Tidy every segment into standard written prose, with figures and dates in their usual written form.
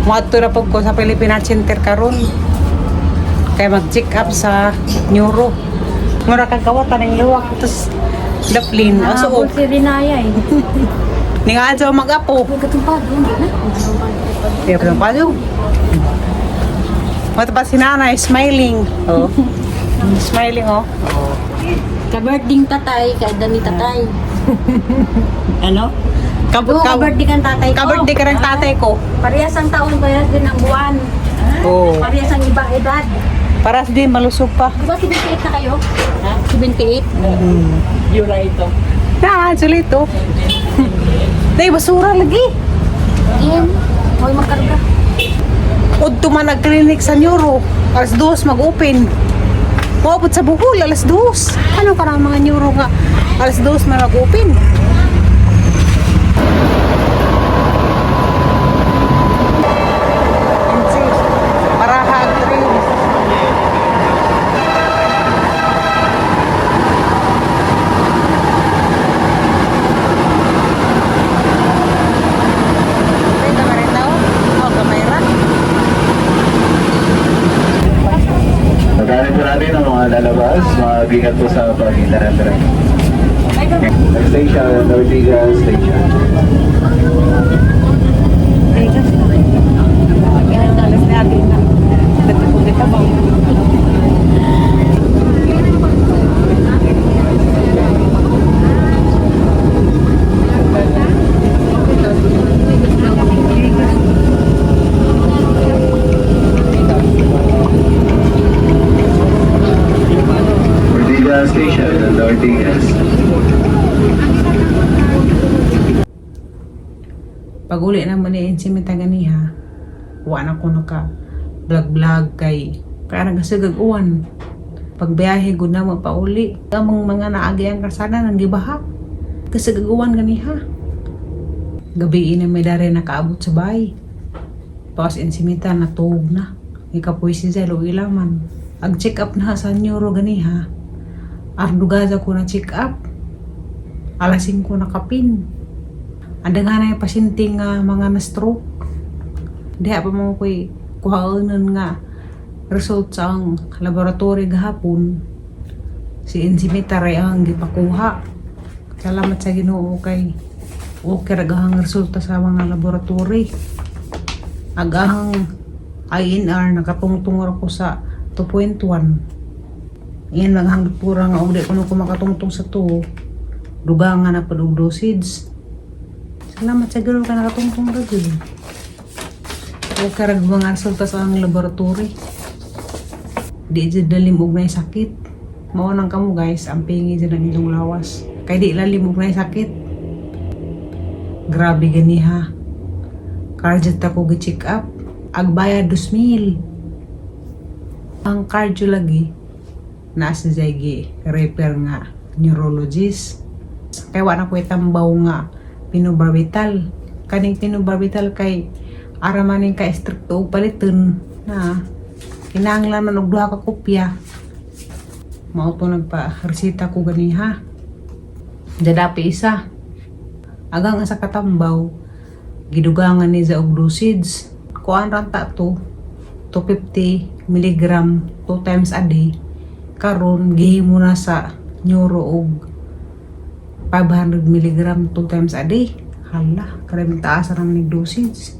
Muadto na pag ko sa Philippine Heart Center karon. Kaya mag-check up sa neuro. Mura kagawatan ng luwak. Tapos daplin. Aso Nahabol si Rinaya eh. Ning adto mag-apo. Katumpado. Kaya pa palo. Mata pa si nanay smiling. Oh. Smiling oh. Ka-birthday tatay, kaeda ni tatay. Ano? Ka-birthday kang tatay ko. Ka-birthday ka ng tatay ko. Parehas ang taon, parehas din ang buwan. Oh. Parehas ang iba edad. Para din malusog pa. Di ba 78 na kayo? Ha? 78? Yun na ito. Actually ito. Day basura lagi. Iyan. Huwag magkarga. Udto man nag-clinic sa neuro. Alas 2 mag-open. Maabot sa Bohol, alas 2. Ano ka ng mga neuro nga? Alas 2 man mag-open. Parahag rin. Pwede ka rin daw? O, gamay ra. Pagkain po natin ang mga lalabas, mag-ingat po sa pag-internet. Next station, Ortigas Station. Alas natin na. Nagtapong kita bang? Ortigas Station, Ortigas. Pag uli naman ni Insimita ganiha, wala ko naka vlog kay kaya nagasagag-uwan. Pag biyahe gud na mapauli, among mga naagi ang kasada nang gibaha. Kasagag-uwan ganiha. Gabi na may dare nakaabot sa bahay. Tapos Insimita natuog na. Ikapoy si Zelo ilaman. Ag check up na sa neuro ganiha. Ardugaza ko na check up. Alas 5 na kapin. Anda nga na yung pasyente nga mga na-stroke. Diha pa mo ko'y kuhaunan nga result sa ang laboratory gahapon. Si Insimita ray ang gipakuha. Salamat sa Ginoo kay okay ragahang resulta sa mga laboratory. Agahang INR nakatungtong ko sa 2.1. Iyan lang hang pura nga ugdi kuno ko makatungtong sa 2. Dugangan na pud og dosage. Salamat sa gano'n ka nakatungtong ragil. Huwag ka mga resulta sa ang laboratory. Di dyan nalimog na yung sakit. Maunang ka mo guys, ang pingi dyan ang ilong lawas. Kaya di lalimog na yung sakit. Grabe ganiha. Cardiot ako gi-check up. Agbaya 2,000. Ang cardio lagi, nasa Zaygi, repair nga, neurologist. Kaya wala ko itambaw nga, pinobarbital. Kaning pinobarbital kay aramanin ka estricto og paliton na kinahanglan man og duha ka kopya. Mao to nagpa-resita ko ganiha. Dadapi isa. Agang sa katambaw gidugangan ni za og dosage. Kuan ra ta to 250 mg 2 times a day. Karon gihimo na sa neuro og 500 mg 2 times a day. Hala, karabing taas naman yung dosage.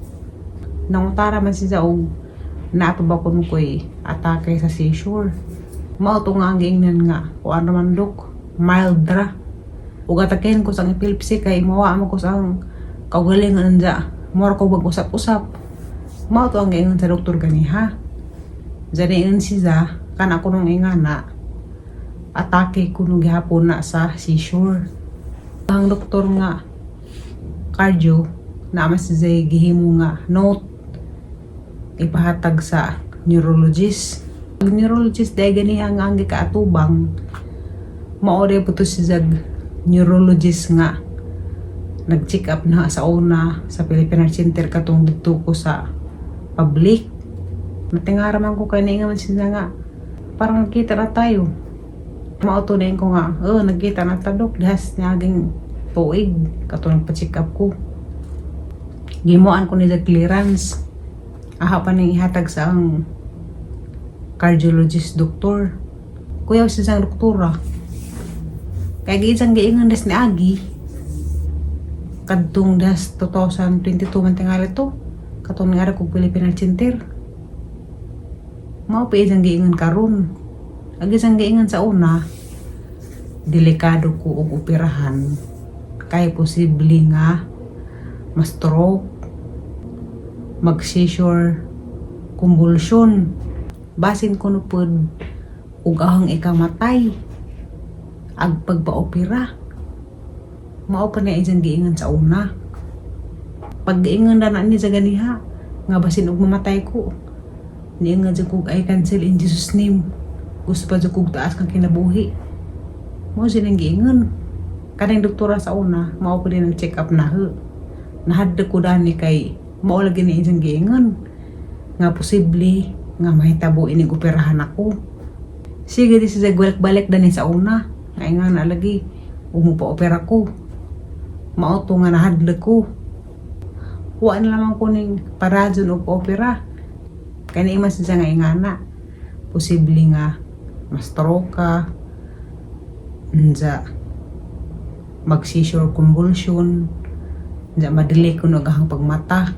Nangutara man siya og naato ba ko nung ko'y atake sa seizure. Mao to nga ang giingnan nga. O ano man dok, mild ra. Ug atakehin ko sa epilepsy kay mawa mo ko sa kaugalingan dya. Mora ko mag-usap-usap. Mao to ang giingnan sa doktor ganiha. Dyan siya, kana ko nung ingana. Atake ko nung gihapon na sa seizure. Ang doktor nga cardio na mas Zay gihimo nga note ipahatag sa neurologist. Ang neurologist dahil ganiha nga ang gikaatubang maore po to si Zag neurologist nga nag-check up na sa una sa Philippine Heart Center katong dito ko sa public. Matingaraman ko kay nga man siya nga parang nagkita na tayo. Mauto na ko nga, nagkita na tadok dahas naging tuig katong nagpa-check up ko. Gimuan ko ni sa clearance. Aha pa nang ihatag sa ang cardiologist doktor. Kuya sa isang doktora. Kaya giisang giingon des ni Agi. Kadtong das 2022 man tingali to. Katong nga kog Filipino Center. Mao pa isang giingon karon. Agi isang giingon sa una, delikado ko og operahan. Kay posible nga ma-stroke, mag-seizure, convulsion. Basin ko no pod ug ahang ikamatay ag pagpa-opera. Mao pa na isang giingon sa una. Pag giingon na ni sa ganiha nga basin og mamatay ko, niingon sa kog I cancel in Jesus name. Gusto pa sa kog taas kang kinabuhi. Mao silang giingon. Kanang doktora sa una, mao pa din ang check up na ho. Nahadlok ko dani kay mao lagi ni isang giingon nga posible nga mahitabo inig operahan ako. Sige di sa balik dani sa una, nga nga na lagi umupa opera ko. Mao to nga nahadlok ko. Wa na lamang ko ning paradyon og opera. Kani mas siya nga ingana. Posible nga ma-stroke ka, mag-seizure convulsion, madili ko nagahang pagmata.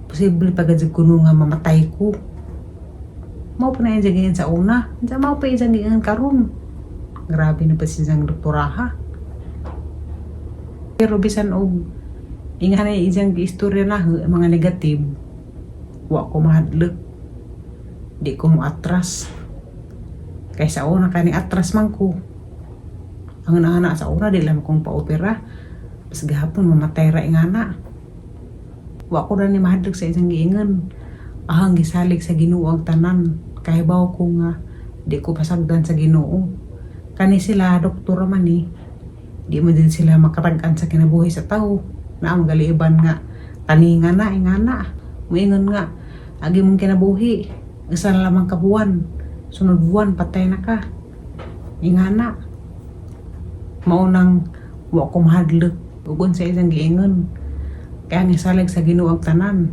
Posible pagad kuno nga mamatay ko. Mao pa na yung ganyan sa una. Mao pa yung ganyan karon. Grabe na pa siyang doktoraha. Pero bisan og ingana yung istorya na mga negative, wa ko mahadlok. Di ko mo atras. Kaysa una kaning atras man ko. Ang naana sa una di lang kong pa-opera. Pas gahapon mamatay ra ingana. Wa ko na ni mahadlok sa isang giingon. Ahang gisalig sa Ginoo ang tanan. Kahibaw ko nga di ko pasagdan sa Ginoo. Kani sila doktor man ni. Di mo din sila makatag-an sa kinabuhi sa tao. Na ang galiiban nga taninga na ingana. Muingon nga agi mong kinabuhi. Isa na lamang kabuan. Sunod buwan patay na ka. Ingana. Maunang wa ko mahadlok ugon sa isang giingon. Kaya nisalig sa Ginoo ang tanan.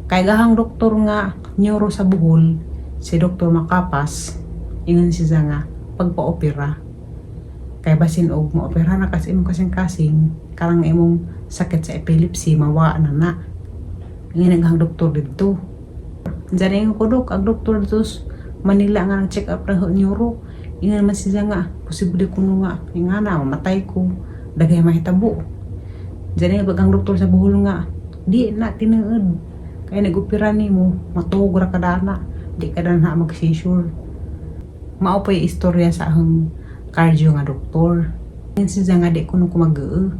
Kay gahang doktor nga neuro sa Bohol, si Dr. Macapas, ingon siya nga pagpa-opera. Kay basin og mo-opera na kasi imong kasing-kasing, karang imong sakit sa epilepsy mawa na na. Ingon ang doktor dito. Diyan ko dok, ang doktor dito Manila nga check up na neuro. Ingon man siya nga posible kuno nga ingana mamatay ko dagay mahitabo. Diyan ang doktor sa Bohol nga di na tinuod kay nag-opera nimo matug ra kada na di ka na mag-seizure. Mao pa yung istorya sa ahong cardio nga doktor. Ingon siya nga di kuno ko mag-ee.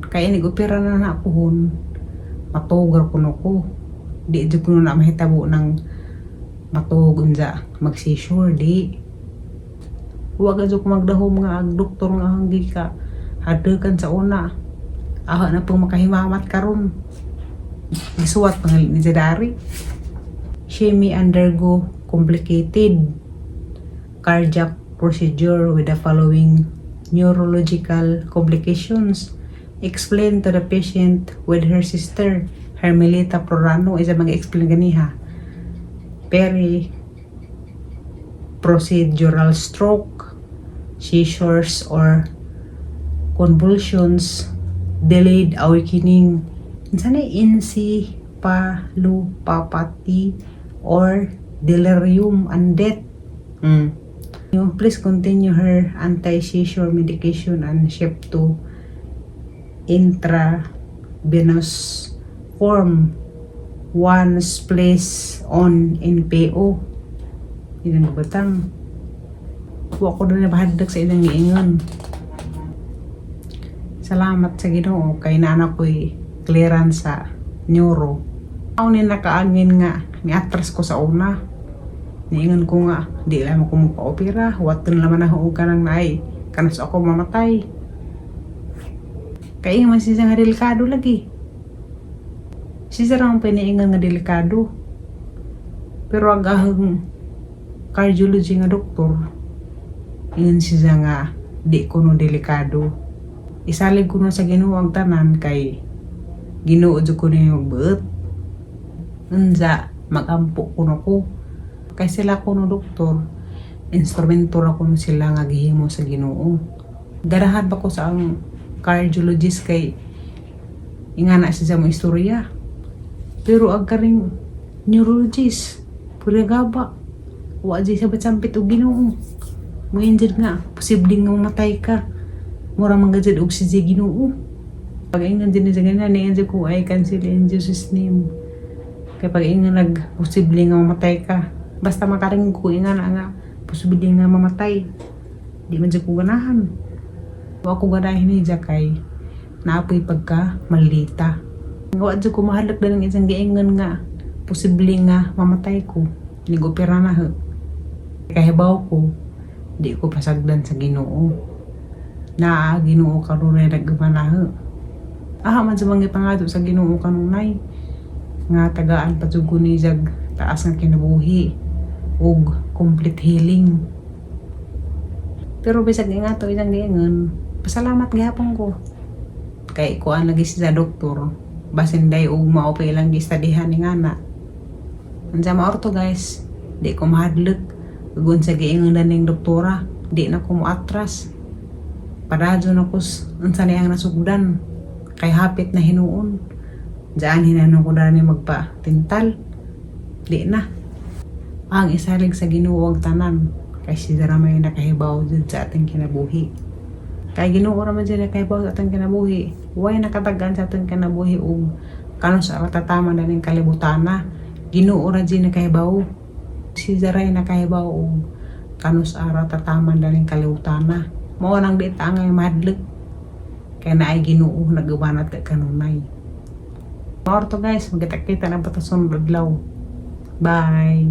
Kay nag-opera na pohon matug ra kuno ko. Di jud kuno na mahitabo ng matug unsa mag-seizure di. Huwag ka ko magdahom nga ang doktor nga hanggi ka hadekan sa una. Aha na pong makahimamat karon. Isuwat pangalit ni Zadari. She may undergo complicated cardiac procedure with the following neurological complications. Explain to the patient with her sister, Hermelita Prorano. Isa mga explain ganiha. Procedural stroke, seizures or convulsions, delayed awakening, encephalopathy or delirium and death. Please continue her anti-seizure medication and shift to intravenous form once placed on NPO. Ilang batang. Huwag ko doon nabahadlag sa ilang giingon. Salamat sa Ginoo kay naanak ko'y clearance sa neuro. Ako ni nakaangin nga, ni-atras ko sa una. Niingon ko nga, di lang ako magpa-opera. Huwag doon naman ako ka nang naay. Kanas ako mamatay. Kaya man siya nga delikado lagi. Siya lang piniingan nga delikado. Pero agahang cardiology nga doktor, ingon siya nga di ko no delikado. Isalig ko na sa Ginoo ang tanan kay Ginoo jud ko niya magbuot. Unsa magampo ko na ko. Kay sila ko no doktor, instrumentor ako no sila nga gihimo sa Ginoo. Ganahan ba ko sa ang cardiologist kay ingana siya mo istorya. Pero ang karing neurologist, pura gaba. Wa di siya batsampit og Ginoo. Mo-injure nga, posibleng nga mamatay ka. Mura manggajad og si Ginoo. Pag ingan din na ganyan, ni-injure ko ay cancel in Jesus name. Kaya pag ingan posibleng nga mamatay ka. Basta makaring ko ingan nga, posibleng nga mamatay. Di man dyan ko ganahan. Wa ko ganahin ni kay naapoy pagka malita. Wa dyan ko mahalak na ng isang giingan nga, posibleng nga mamatay ko. Nag-opera na ho. Kahibaw ko, di ko pasagdan sa Ginoo. Na Ginoo kanunay nagmanaho. Man sa mga pangato sa Ginoo kanunay. Nga tagaan patugo ni jag taas nga kinabuhi ug complete healing. Pero bisag nga to isang diingon, pasalamat gihapon ko. Kay kuan lagi sa doktor, basin day ug maopay lang gistadihan ni ngana. Unsa maorto guys, di ko mahadlok. Ugon sa giingon ning doktora, di na ko moatras. Paradyo na ko unsa niyang nasugdan. Kay hapit na hinuon. Diyan hinanong ko na ni magpa-tintal. Di na. Ang isalig sa Ginoo ang tanan. Kay si Daramay nakahibaw dyan sa ating kinabuhi. Kay Ginoo raman dyan nakahibaw sa ating kinabuhi. Huwag nakatagan sa ating kinabuhi o kanon sa ratatama na ning kalibutana. Ginoo ra dyan nakahibaw. Si Daray nakahibaw o kanon sa ratatama na ning kalibutana. Mao nang di tangay madlek. Kaya na ay Ginoo nagabanat ka kanunay. Maorto guys, magkita-kita na batason adlaw. Bye!